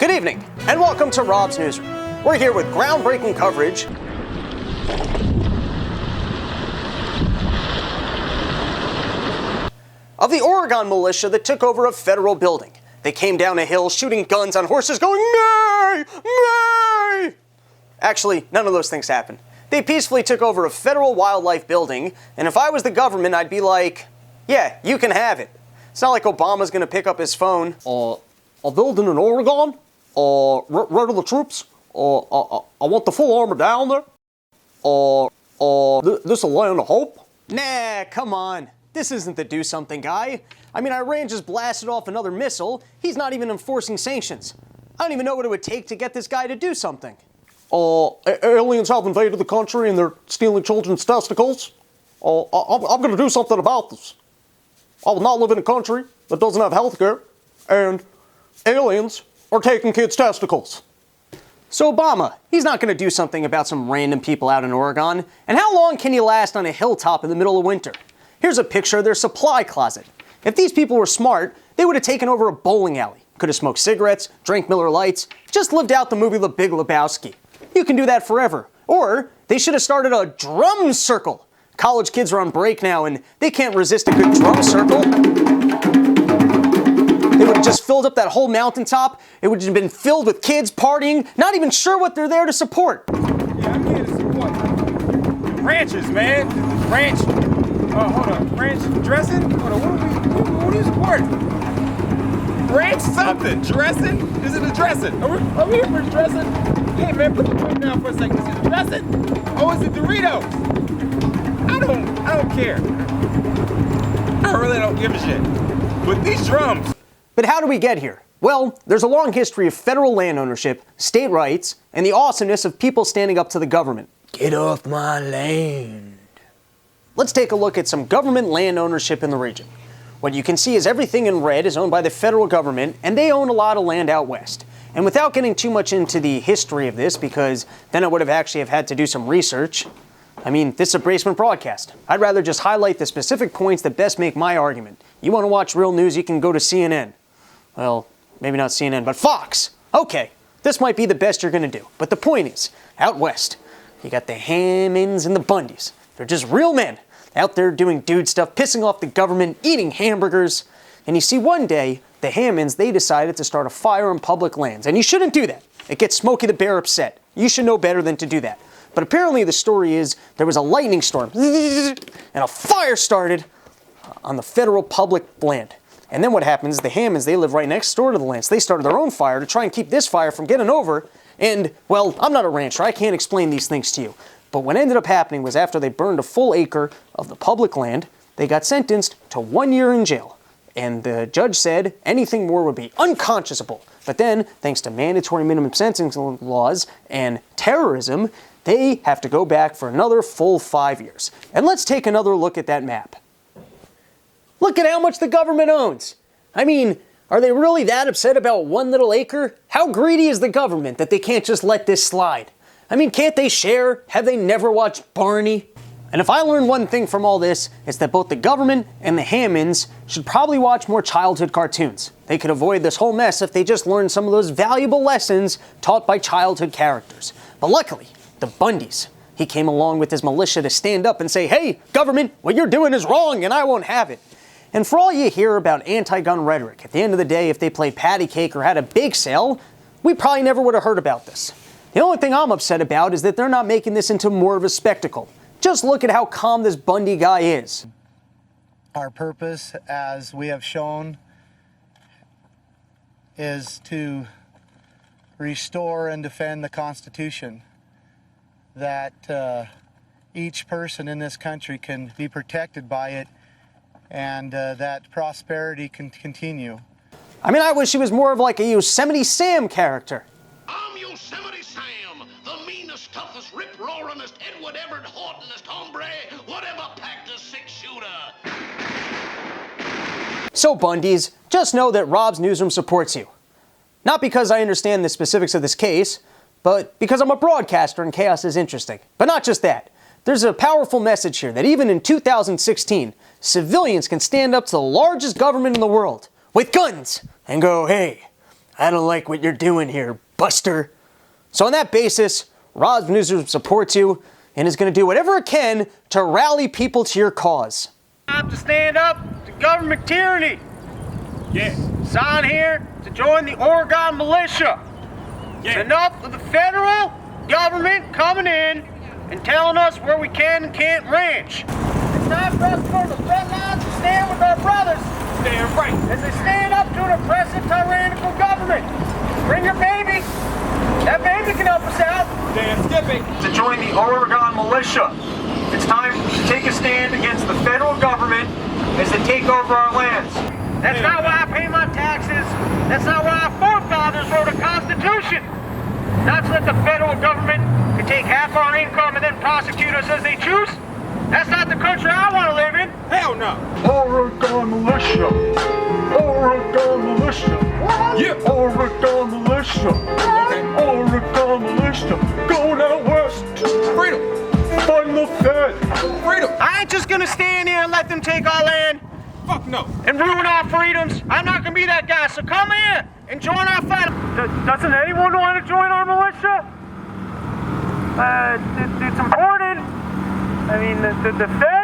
Good evening, and welcome to Rob's Newsroom. We're here with groundbreaking coverage of the Oregon Militia that took over a federal building. They came down a hill shooting guns on horses going, "Nay! Nay!" Actually, none of those things happened. They peacefully took over a federal wildlife building, and if I was the government, I'd be like, yeah, you can have it. It's not like Obama's gonna pick up his phone. A building in Oregon? Where are the troops? I want the full armor down there. This a land of hope? Nah, come on. This isn't the do something guy. I mean, Iran just blasted off another missile. He's not even enforcing sanctions. I don't even know what it would take to get this guy to do something. Aliens have invaded the country and they're stealing children's testicles. I'm gonna do something about this. I will not live in a country that doesn't have health care, and aliens are taking kids' testicles. So Obama, he's not gonna do something about some random people out in Oregon. And how long can he last on a hilltop in the middle of winter? Here's a picture of their supply closet. If these people were smart, they would have taken over a bowling alley, could have smoked cigarettes, drank Miller Lights, just lived out the movie The Big Lebowski. You can do that forever. Or they should have started a drum circle. College kids are on break now and they can't resist a good drum circle. They would have just filled up that whole mountaintop. It would have been filled with kids partying, not even sure what they're there to support. Yeah, I'm here to support ranches, man. Ranch. Hold on. Ranch dressing? Hold on. What are you supporting? Ranch something. Dressing? Is it a dressing? Are we here for dressing? Hey, man, put the foot down for a second. Is it a dressing? Oh, is it Doritos? I don't care. I really don't give a shit. But these drums. But how do we get here? Well, there's a long history of federal land ownership, state rights, and the awesomeness of people standing up to the government. Get off my land. Let's take a look at some government land ownership in the region. What you can see is everything in red is owned by the federal government, and they own a lot of land out west. And without getting too much into the history of this, because then I would have had to do some research. I mean, this is a basement broadcast. I'd rather just highlight the specific points that best make my argument. You want to watch real news, you can go to CNN. Well, maybe not CNN, but Fox. Okay, this might be the best you're going to do. But the point is, out west, you got the Hammonds and the Bundys. They're just real men out there doing dude stuff, pissing off the government, eating hamburgers. And you see, one day, the Hammonds, they decided to start a fire on public lands. And you shouldn't do that. It gets Smokey the Bear upset. You should know better than to do that. But apparently the story is there was a lightning storm and a fire started on the federal public land. And then what happens is the Hammonds, they live right next door to the land. So they started their own fire to try and keep this fire from getting over. And, well, I'm not a rancher. I can't explain these things to you. But what ended up happening was after they burned a full acre of the public land, they got sentenced to 1 year in jail. And the judge said anything more would be unconscionable. But then, thanks to mandatory minimum sentencing laws and terrorism, they have to go back for another full 5 years. And let's take another look at that map. Look at how much the government owns. I mean, are they really that upset about one little acre? How greedy is the government that they can't just let this slide? I mean, can't they share? Have they never watched Barney? And if I learn one thing from all this, it's that both the government and the Hammonds should probably watch more childhood cartoons. They could avoid this whole mess if they just learned some of those valuable lessons taught by childhood characters. But luckily, the Bundys, he came along with his militia to stand up and say, hey, government, what you're doing is wrong and I won't have it. And for all you hear about anti-gun rhetoric, at the end of the day, if they played patty cake or had a bake sale, we probably never would have heard about this. The only thing I'm upset about is that they're not making this into more of a spectacle. Just look at how calm this Bundy guy is. Our purpose, as we have shown, is to restore and defend the Constitution, that each person in this country can be protected by it, and that prosperity can continue. I mean, I wish he was more of like a Yosemite Sam character. I'm Yosemite Sam, the meanest, toughest, rip-roaringest, Edward Everett Hortonest hombre, whatever packed a six-shooter. So Bundys, just know that Rob's Newsroom supports you. Not because I understand the specifics of this case, but because I'm a broadcaster and chaos is interesting. But not just that. There's a powerful message here that even in 2016, civilians can stand up to the largest government in the world with guns and go, hey, I don't like what you're doing here, Buster. So on that basis, Roz Newsroom supports you and is going to do whatever it can to rally people to your cause. Time to stand up to government tyranny. Yeah. Sign here to join the Oregon Militia. It's enough of the federal government coming in and telling us where we can and can't ranch. It's time for us to go to the front lines and stand with our brothers. Damn right. As they stand up to an oppressive, tyrannical government. Bring your baby. That baby can help us out. Damn skippy. To join the Oregon Militia. It's time to take a stand against the federal government as they take over our lands. That's not why I pay my taxes. That's not why our forefathers wrote a constitution. Not so that the federal government can take half our income and then prosecute us as they choose. That's not the country I want to live in. Hell no. Oregon Militia! Oregon Militia! Yeah. Oregon Militia! Oregon Militia! Going out west! Freedom. Find the Fed! Freedom. I ain't just gonna stand here and let them take our land Fuck no. and ruin our freedoms. I'm not gonna be that guy, so come here and join our fight. Doesn't anyone want to join our militia? It's important. I mean, the Fed